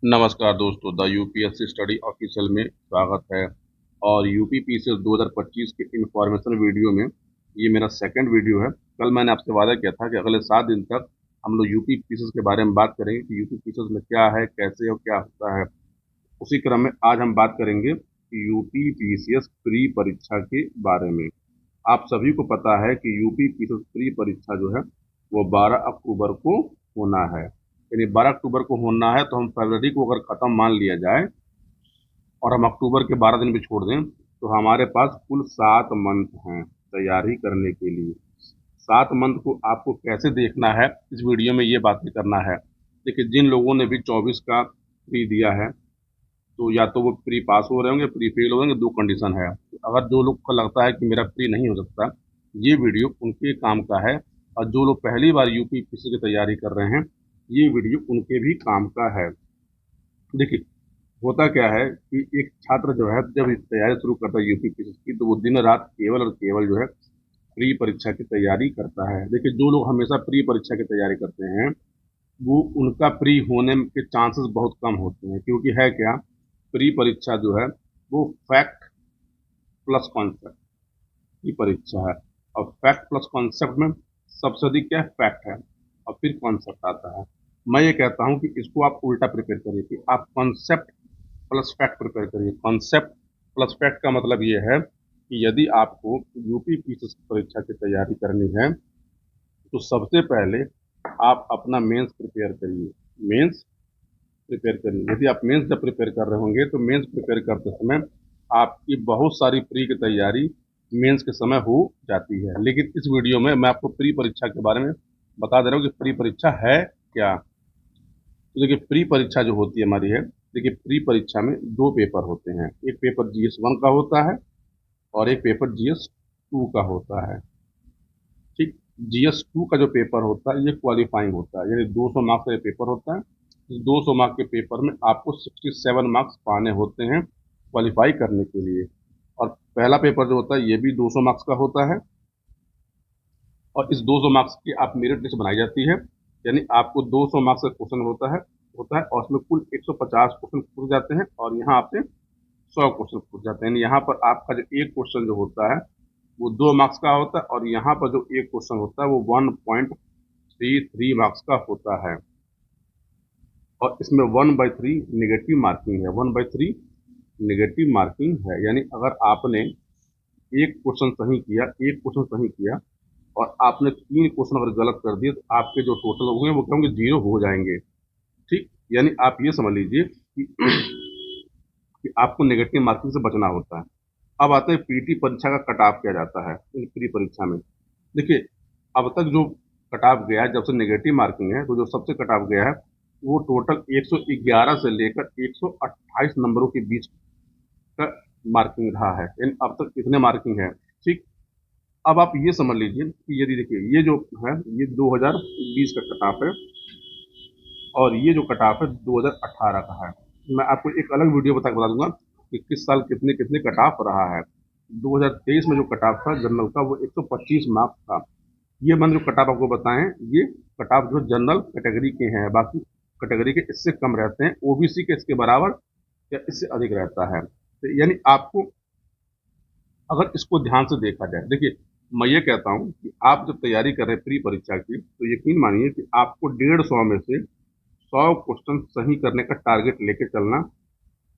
नमस्कार दोस्तों, the UPSC study official में स्वागत है। और यूपी पीसीएस 2025 के इंफॉर्मेशन वीडियो में ये मेरा सेकंड वीडियो है। कल मैंने आपसे वादा किया था कि अगले 7 दिन तक हम लोग यूपी पीसीएस के बारे में बात करेंगे कि यूपी पीसीएस में क्या है, कैसे और क्या होता है। उसी क्रम में आज हम बात करेंगे यूपी पीसीएस प्री परीक्षा के बारे में। आप सभी को पता है कि यूपी पीसीएस प्री परीक्षा जो है वो 12 अक्टूबर को होना है। यानी 12 अक्टूबर को होना है, तो हम फरवरी को अगर खत्म मान लिया जाए और हम अक्टूबर के 12 दिन भी छोड़ दें, तो हमारे पास कुल 7 मंथ हैं तैयारी करने के लिए। 7 मंथ को आपको कैसे देखना है, इस वीडियो में ये बातें करना है। देखिए, जिन लोगों ने भी 24 का प्री दिया है, तो या तो वो प्री पास हो रहे होंगे, प्री फेल हो होंगे, दो कंडीशन है। अगर जो लोग को लगता है कि मेरा प्री नहीं हो सकता, ये वीडियो उनके काम का है। और जो लोग पहली बार यूपी पीसी की तैयारी कर रहे हैं, ये वीडियो उनके भी काम का है। देखिए, होता क्या है कि एक छात्र जो है जब इस तैयारी शुरू करता है यूपी पीसी की, तो वो दिन रात केवल और केवल जो है प्री परीक्षा की तैयारी करता है। देखिए, जो लोग हमेशा प्री परीक्षा की तैयारी करते हैं, वो उनका प्री होने के चांसेस बहुत कम होते हैं। क्योंकि है क्या, प्री परीक्षा जो है वो फैक्ट प्लस कॉन्सेप्ट की परीक्षा है। और फैक्ट प्लस कॉन्सेप्ट में सबसे अधिक क्या है, फैक्ट है, और फिर कॉन्सेप्ट आता है। मैं ये कहता हूँ कि इसको आप उल्टा प्रिपेयर करिए कि आप कॉन्सेप्ट प्लस फैक्ट प्रिपेयर करिए। कॉन्सेप्ट प्लस फैक्ट का मतलब ये है कि यदि आपको यूपी पीसीएस की परीक्षा की तैयारी करनी है, तो सबसे पहले आप अपना मेंस प्रिपेयर करिए। मेंस प्रिपेयर करिए। यदि आप मेंस जब प्रिपेयर कर रहे होंगे, तो मेंस प्रिपेयर करते समय आपकी बहुत सारी प्री की तैयारी मेंस के समय हो जाती है। लेकिन इस वीडियो में मैं आपको प्री परीक्षा के बारे में बता दे रहा हूँ कि प्री परीक्षा है क्या। तो देखिए, प्री परीक्षा जो होती है हमारी है, देखिए प्री परीक्षा में दो पेपर होते हैं। एक पेपर जीएस 1 का होता है और एक पेपर जीएस 2 का होता है। ठीक। जीएस 2 का जो पेपर होता है ये क्वालिफाइंग होता है, यानी 200 मार्क्स का ये पेपर होता है। इस 200 मार्क्स के पेपर में आपको 67 मार्क्स पाने होते हैं क्वालिफाई करने के लिए। और पहला पेपर जो होता है ये भी 200 मार्क्स का होता है। और इस 200 मार्क्स की आप मेरिट लिस्ट बनाई जाती है। यानी आपको 200 मार्क्स का क्वेश्चन होता है और उसमें कुल 150 क्वेश्चन पूछ जाते हैं, और यहाँ आपसे 100 क्वेश्चन पूछ जाते हैं। यानी यहाँ पर आपका जो एक क्वेश्चन जो होता है वो 2 मार्क्स का होता है, और यहाँ पर जो एक क्वेश्चन होता है वो 1.33 मार्क्स का होता है। और इसमें 1/3 निगेटिव मार्किंग है। 1/3 निगेटिव मार्किंग है, यानी अगर आपने एक क्वेश्चन सही किया, एक क्वेश्चन सही किया और आपने 3 क्वेश्चन अगर गलत कर दिए, तो आपके जो टोटल होंगे वो क्या होंगे, 0 हो जाएंगे। ठीक। यानी आप ये समझ लीजिए कि आपको नेगेटिव मार्किंग से बचना होता है। अब आते हैं पीटी परीक्षा का कट ऑफ किया जाता है इन प्री परीक्षा में। देखिए, अब तक जो कट ऑफ गया है, जब से नेगेटिव मार्किंग है, तो जो सबसे कट ऑफ गया है वो टोटल 111 से लेकर 128 नंबरों के बीच का मार्किंग रहा है। इन अब तक कितने मार्किंग है। ठीक। अब आप ये समझ लीजिए कि यदि देखिए ये जो है ये 2020 का कट ऑफ है, और ये जो कट ऑफ है 2018 का है। मैं आपको एक अलग वीडियो बता दूंगा कि किस साल कितने कितने कट ऑफ रहा है। 2023 में जो कट ऑफ था जनरल का वो 125 मार्क्स था। ये मैंने जो कट ऑफ आपको बताएं, ये कट ऑफ जो जनरल कैटेगरी के हैं, बाकी कैटेगरी के इससे कम रहते हैं, ओबीसी के इसके बराबर या इससे अधिक रहता है। तो यानी आपको अगर इसको ध्यान से देखा जाए, देखिए मैं ये कहता हूँ कि आप जब तैयारी कर रहे हैं प्री परीक्षा की, तो यकीन मानिए कि आपको 150 में से 100 क्वेश्चन सही करने का टारगेट लेके चलना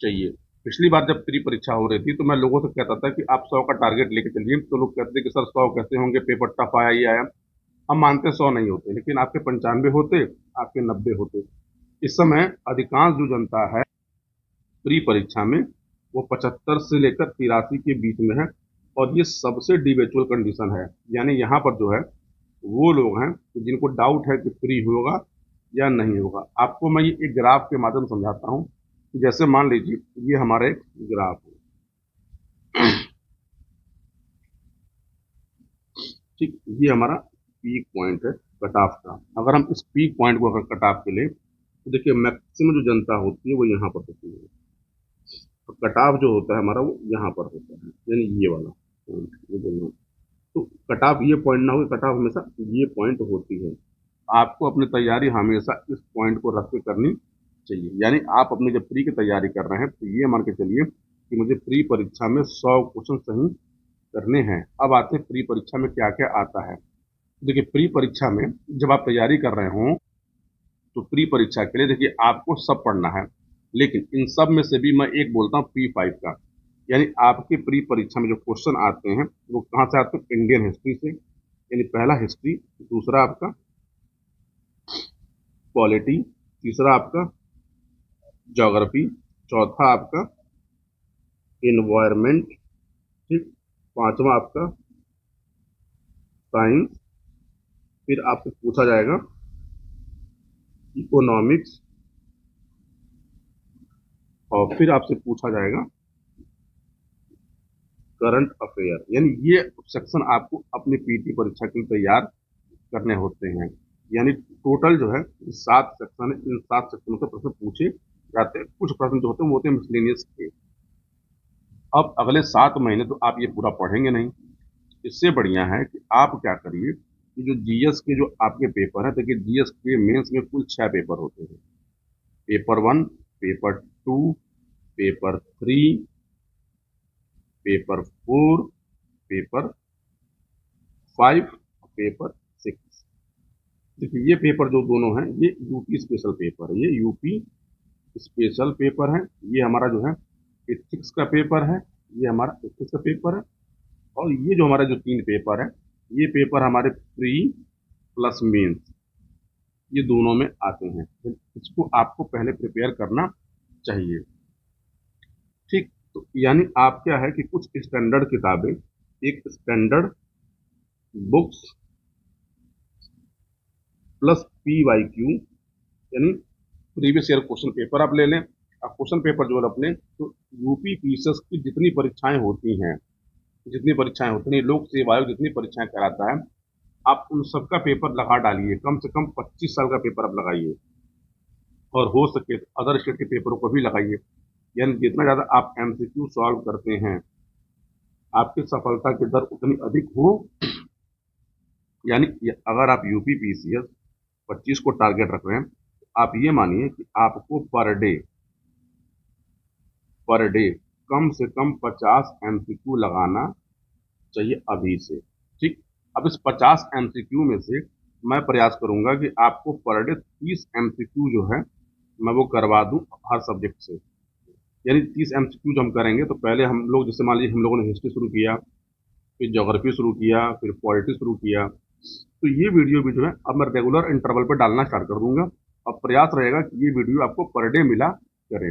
चाहिए। पिछली बार जब प्री परीक्षा हो रही थी, तो मैं लोगों से कहता था कि आप 100 का टारगेट लेके चलिए, तो लोग कहते थे कि सर 100 कैसे होंगे, पेपर टफ आया, ये आया। हम मानते 100 नहीं होते, लेकिन आपके 95 होते, आपके 90 होते। इस समय अधिकांश जो जनता है प्री परीक्षा में, वो 75 से लेकर 83 के बीच में है। और ये सबसे डिबेचुअल कंडीशन है। यानी यहाँ पर जो है वो लोग हैं कि जिनको डाउट है कि प्री होगा या नहीं होगा। आपको मैं ये एक ग्राफ के माध्यम से समझाता हूँ कि जैसे मान लीजिए ये हमारा एक ग्राफ है। ठीक। ये हमारा पीक पॉइंट है कट ऑफ का। अगर हम इस पीक पॉइंट को अगर कट ऑफ के लिए, तो देखिए मैक्सिमम जो जनता होती है वो यहाँ पर होती है, और कट ऑफ जो होता है हमारा वो यहाँ पर होता है, यानी ये वाला पॉइंट, ये दोनों। तो कट ऑफ ये पॉइंट ना हो, कट ऑफ हमेशा ये पॉइंट होती है। आपको अपनी तैयारी हमेशा इस पॉइंट को रख के करनी चाहिए। यानी आप अपनी जब प्री की तैयारी कर रहे हैं तो ये मान के चलिए कि मुझे प्री परीक्षा में 100 क्वेश्चन सही करने हैं। अब आते हैं प्री परीक्षा में क्या क्या आता है। देखिए प्री परीक्षा में जब आप तैयारी कर रहे हो तो प्री परीक्षा के लिए देखिए आपको सब पढ़ना है, लेकिन इन सब में से भी मैं एक बोलता हूँ P5 का। यानी आपके प्री परीक्षा में जो क्वेश्चन आते हैं वो कहाँ से आते हैं? इंडियन हिस्ट्री से, यानी पहला हिस्ट्री, दूसरा आपका पॉलिटी, तीसरा आपका ज्योग्राफी, चौथा आपका इन्वायरमेंट, ठीक, पांचवा आपका साइंस, फिर आपसे पूछा जाएगा इकोनॉमिक्स, और फिर आपसे पूछा जाएगा करंट अफेयर। यानी ये सेक्शन आपको अपनी पीटी परीक्षा के लिए तैयार करने होते हैं। यानी टोटल जो है 7 सेक्शन है, इन 7 सेक्शनों से प्रश्न पूछे जाते हैं। कुछ प्रश्न जो होते हैं वो होते हैं मिसलेनियस के। अब अगले 7 महीने तो आप ये पूरा पढ़ेंगे नहीं। इससे बढ़िया है कि आप क्या करिए कि जो जीएस के जो आपके पेपर है, देखिए जीएस के मेंस में कुल 6 पेपर होते हैं। Paper 1, paper 2, paper 3, paper 4, paper 5, paper 6। देखिए ये पेपर जो दोनों हैं ये यूपी स्पेशल पेपर है, ये यूपी स्पेशल पेपर है। ये हमारा जो है एथिक्स का पेपर है, ये हमारा एथिक्स का पेपर है। और ये जो हमारा जो 3 पेपर है, ये पेपर हमारे प्री प्लस मेंस, ये दोनों में आते हैं। तो इसको आपको पहले प्रिपेयर करना चाहिए, ठीक। तो यानी आप क्या है कि कुछ स्टैंडर्ड किताबें, एक स्टैंडर्ड बुक्स प्लस PYQ, यानी प्रीवियस ईयर क्वेश्चन पेपर आप ले लें। अब क्वेश्चन पेपर जो आप लें तो यूपी पीसीएस की जितनी परीक्षाएं होती हैं, जितनी परीक्षाएं होती हैं, लोक सेवा आयोग जितनी परीक्षाएं कराता है, आप उन सबका पेपर लगा डालिए। कम से कम 25 साल का पेपर आप लगाइए, और हो सके तो अदर स्टेट के पेपरों को भी लगाइए। यानी जितना ज़्यादा आप MCQ सॉल्व करते हैं, आपकी सफलता की दर उतनी अधिक हो। यानी अगर आप यूपी पीसीएस 25 को टारगेट रख रहे हैं, तो आप ये मानिए कि आपको पर डे कम से कम 50 MCQ लगाना चाहिए अभी से, ठीक। अब इस 50 MCQ में से मैं प्रयास करूंगा कि आपको पर डे 30 MCQ जो है मैं वो करवा दूं हर सब्जेक्ट से। यानी 30 MCQ जो हम करेंगे तो पहले हम लोग, जैसे मान लीजिए हम लोगों ने हिस्ट्री शुरू किया, फिर ज्योग्राफी शुरू किया, फिर पॉलिटी शुरू किया, तो ये वीडियो भी जो है अब मैं रेगुलर इंटरवल पर डालना स्टार्ट कर दूंगा। अब प्रयास रहेगा कि ये वीडियो आपको पर डे मिला करें।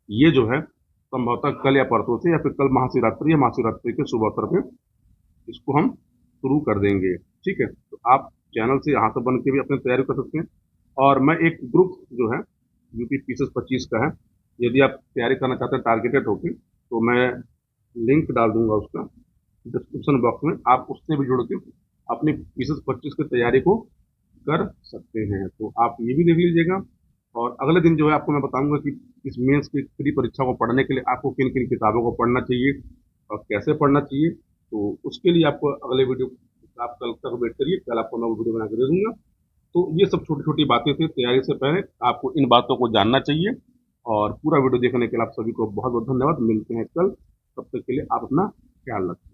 ये जो है संभवतः कल या परसों से, या फिर कल महाशिवरात्रि या महाशिवरात्रि के शुभ अवसर पे इसको हम शुरू कर देंगे, ठीक है। तो आप चैनल से यहाँ से बन के भी अपनी तैयारी कर सकते हैं। और मैं एक ग्रुप जो है यूपी पीसीएस 25 का है, यदि आप तैयारी करना चाहते हैं टारगेटेड होकर, तो मैं लिंक डाल दूंगा उसका डिस्क्रिप्शन बॉक्स में। आप उससे भी जुड़ के अपनी पीसीएस 25 की तैयारी को कर सकते हैं। तो आप ये भी देख लीजिएगा। और अगले दिन जो है आपको मैं बताऊंगा कि इस मेंस की प्री परीक्षा को पढ़ने के लिए आपको किन किन किताबों को पढ़ना चाहिए और कैसे पढ़ना चाहिए। तो उसके लिए आपको अगले वीडियो, आप कल तक वेट करिए, कल आपको मैं वीडियो बना के दे दूंगा। तो ये सब छोटी छोटी बातें थी तैयारी से पहले, आपको इन बातों को जानना चाहिए। और पूरा वीडियो देखने के लिए आप सभी को बहुत बहुत धन्यवाद। मिलते हैं कल, तब तक के लिए आप अपना ख्याल रखें।